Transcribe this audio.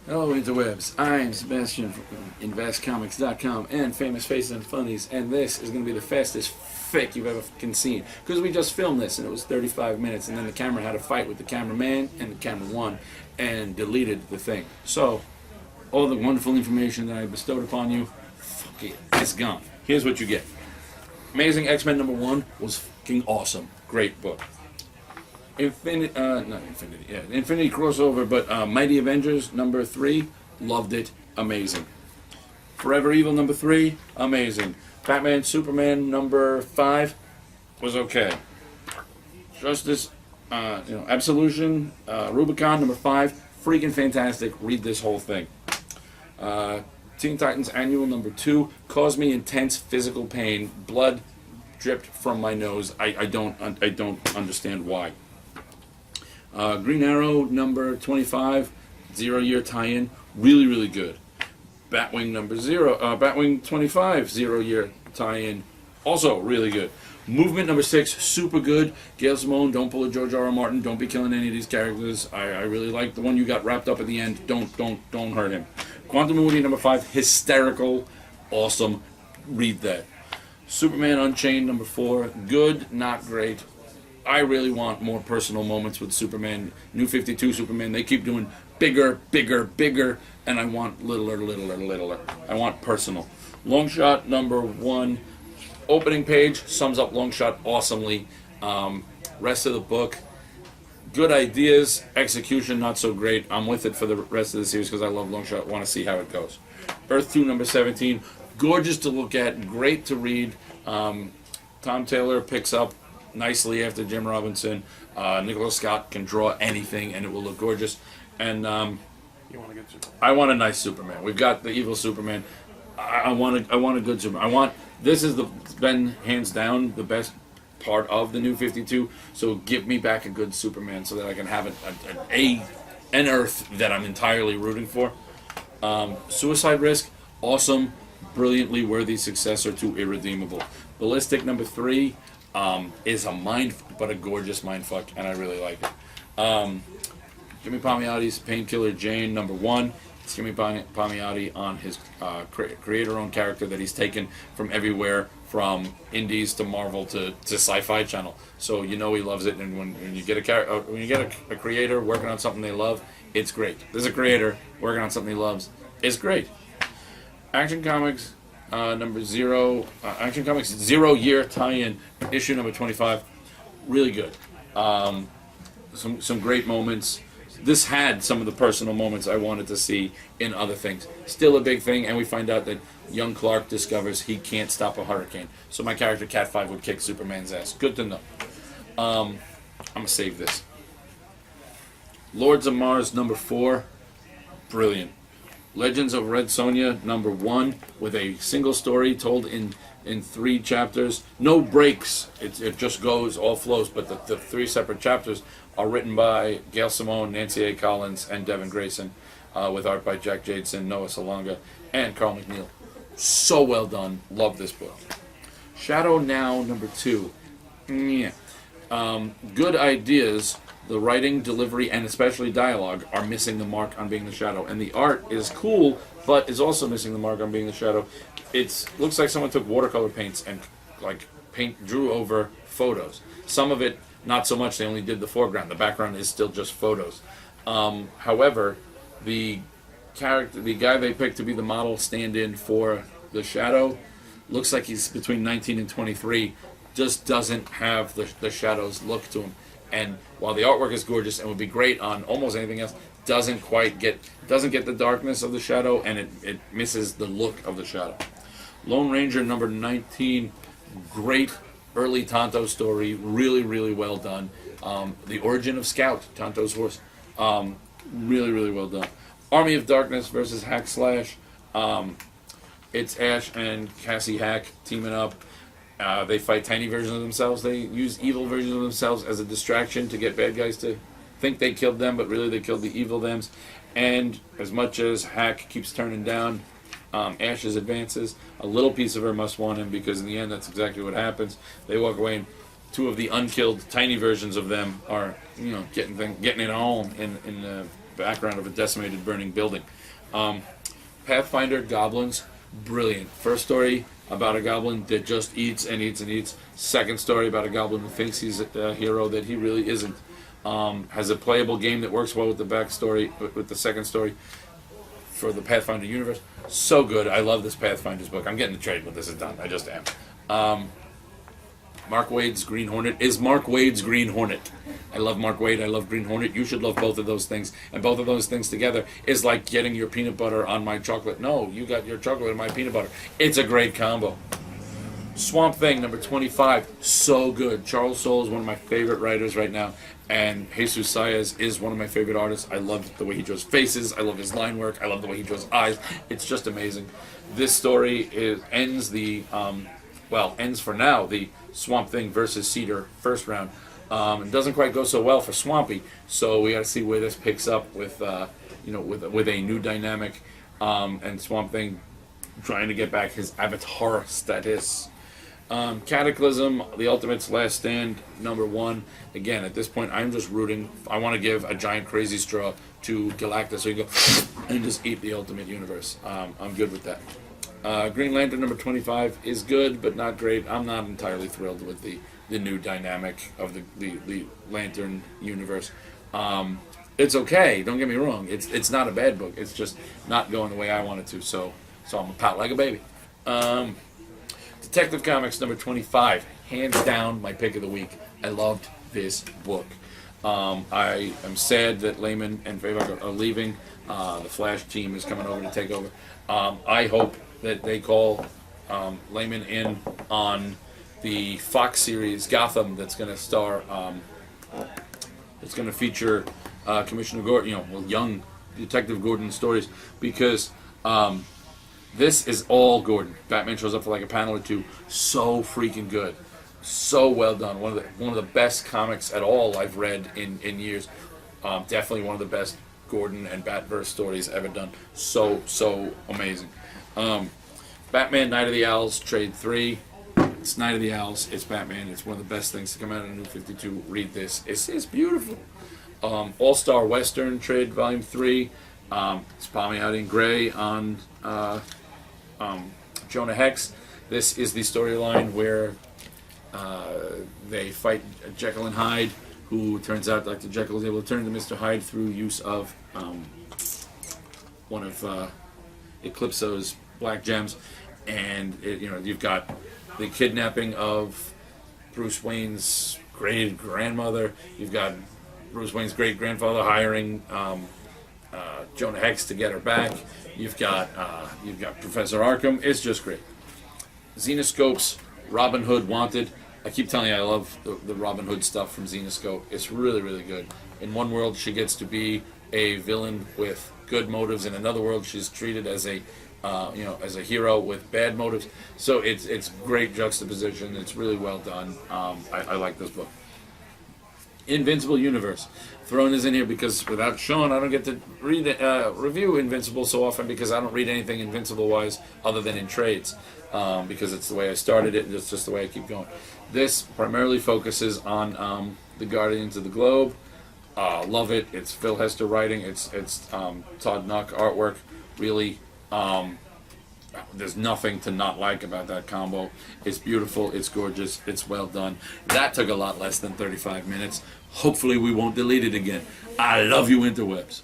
Hello interwebs, I'm Sebastian from InvestComics.com and Famous Faces and Funnies, and this is going to be the fastest fic you've ever fucking seen. Because we just filmed this and it was 35 minutes, and then the camera had a fight with the cameraman and the camera won and deleted the thing. So, all the wonderful information that I bestowed upon you, fuck it, it's gone. Here's what you get. Amazing X-Men #1 was fucking awesome. Great book. Infinity crossover, but Mighty Avengers #3, loved it, amazing. Forever Evil #3, amazing. Batman Superman #5 was okay. Justice, Absolution, Rubicon #5, freaking fantastic. Read this whole thing. Teen Titans Annual #2 caused me intense physical pain. Blood dripped from my nose. I don't understand why. Green Arrow #25, 0-year tie-in, really, really good. Batwing Batwing 25, 0-year tie-in, also really good. Movement #6, super good. Gail Simone, don't pull a George R. R. Martin. Don't be killing any of these characters. I really like the one you got wrapped up at the end. Don't hurt him. Quantum Movie #5, hysterical, awesome. Read that. Superman Unchained #4, good, not great. I really want more personal moments with Superman. New 52 Superman, they keep doing bigger, and I want littler. I want personal. Longshot #1, opening page, sums up Longshot awesomely. Rest of the book, good ideas, execution not so great. I'm with it for the rest of the series because I love Longshot, want to see how it goes. Earth 2 #17, gorgeous to look at, great to read. Tom Taylor picks up nicely after Jim Robinson. Nicholas Scott can draw anything and it will look gorgeous. And You want a good Superman? I want a nice Superman. We've got the evil Superman. I want a good Superman. This has been hands down the best part of the New 52. So give me back a good Superman so that I can have an Earth that I'm entirely rooting for. Suicide Risk, awesome, brilliantly worthy successor to Irredeemable. Ballistic #3. Is a but a gorgeous mindfuck, and I really like it. Jimmy Palmiotti's Painkiller Jane #1. It's Jimmy Palmiotti on his creator-owned character that he's taken from everywhere, from indies to Marvel to Sci-Fi Channel. So you know he loves it, and when you get a creator working on something they love, it's great. There's a creator working on something he loves, it's great. Action Comics. #0, Action Comics 0-year tie-in, issue #25, really good. Some great moments. This had some of the personal moments I wanted to see in other things. Still a big thing, and we find out that young Clark discovers he can't stop a hurricane. So my character Cat 5 would kick Superman's ass. Good to know. I'm gonna save this. Lords of Mars #4, brilliant. Legends of Red Sonja #1, with a single story told in 3 chapters. No breaks. It just goes, all flows, but the 3 separate chapters are written by Gail Simone, Nancy A. Collins, and Devin Grayson, with art by Jack Jadson, Noah Salonga, and Carl McNeil. So well done. Love this book. Shadow Now #2. Yeah. Good ideas. The writing, delivery, and especially dialogue are missing the mark on being the Shadow. And the art is cool, but is also missing the mark on being the Shadow. It looks like someone took watercolor paints and drew over photos. Some of it, not so much. They only did the foreground. The background is still just photos. However, the guy they picked to be the model stand-in for the Shadow, looks like he's between 19 and 23. Just doesn't have the Shadow's look to him. And while the artwork is gorgeous and would be great on almost anything else, doesn't get the darkness of the Shadow, and it misses the look of the Shadow. Lone Ranger #19, great early Tonto story, really well done. The origin of Scout, Tonto's horse, really well done. Army of Darkness versus Hack Slash. It's Ash and Cassie Hack teaming up. They fight tiny versions of themselves. They use evil versions of themselves as a distraction to get bad guys to think they killed them, but really they killed the evil thems. And as much as Hack keeps turning down Ash's advances, a little piece of her must want him, because in the end that's exactly what happens. They walk away and 2 of the unkilled tiny versions of them are, getting it home in background of a decimated, burning building. Pathfinder Goblins, brilliant. First story about a goblin that just eats and eats and eats. Second story about a goblin who thinks he's a hero that he really isn't. Has a playable game that works well with the backstory, with the second story for the Pathfinder universe. So good. I love this Pathfinder's book. I'm getting the trade when this is done. I just am. Mark Waid's Green Hornet is Mark Waid's Green Hornet. I love Mark Waid. I love Green Hornet. You should love both of those things. And both of those things together is like getting your peanut butter on my chocolate. No, you got your chocolate on my peanut butter. It's a great combo. Swamp Thing, number 25. So good. Charles Soule is one of my favorite writers right now. And Jesus Saez is one of my favorite artists. I love the way he draws faces. I love his line work. I love the way he draws eyes. It's just amazing. This story ends for now the Swamp Thing versus Cedar first round. It doesn't quite go so well for Swampy, so we got to see where this picks up with with a new dynamic, and Swamp Thing trying to get back his avatar status. Cataclysm, The Ultimate's Last Stand, number 1. Again, at this point, I'm just rooting. I want to give a giant crazy straw to Galactus so you go and just eat the Ultimate Universe. I'm good with that. Green Lantern number 25 is good, but not great. I'm not entirely thrilled with the new dynamic of the Lantern universe. It's okay, don't get me wrong. It's not a bad book. It's just not going the way I want it to, so I'm gonna pout like a baby. Detective Comics number 25, hands down my pick of the week. I loved this book. I am sad that Layman and Fayvak are leaving. The Flash team is coming over to take over. I hope that they call Layman in on the Fox series Gotham that's going to star. It's going to feature Commissioner Gordon, young Detective Gordon stories, because this is all Gordon. Batman shows up for like a panel or two. So freaking good, so well done. One of the best comics at all I've read in years. Definitely one of the best Gordon and Batverse stories ever done. So amazing. Batman Night of the Owls Trade 3. It's Night of the Owls. It's Batman. It's one of the best things to come out of New 52. Read this. It's beautiful. All-Star Western Trade Volume 3. It's Palmy out in Gray on Jonah Hex. This is the storyline where they fight Jekyll and Hyde, who turns out Dr. Jekyll is able to turn into Mr. Hyde through use of one of Eclipso's black gems. And you've got the kidnapping of Bruce Wayne's great-grandmother. You've got Bruce Wayne's great-grandfather hiring Jonah Hex to get her back. You've got Professor Arkham. It's just great. Xenoscope's Robin Hood Wanted. I keep telling you I love the Robin Hood stuff from Xenoscope. It's really, really good. In one world, she gets to be a villain with good motives. In another world, she's treated as a hero with bad motives. So it's great juxtaposition. It's really well done. I like this book. Invincible Universe. Throne is in here because without Sean, I don't get to review Invincible so often because I don't read anything Invincible-wise other than in trades, because it's the way I started it and it's just the way I keep going. This primarily focuses on the Guardians of the Globe. Love it. It's Phil Hester writing. It's Todd Nuck artwork. Really, there's nothing to not like about that combo. It's beautiful. It's gorgeous. It's well done. That took a lot less than 35 minutes. Hopefully we won't delete it again. I love you, interwebs.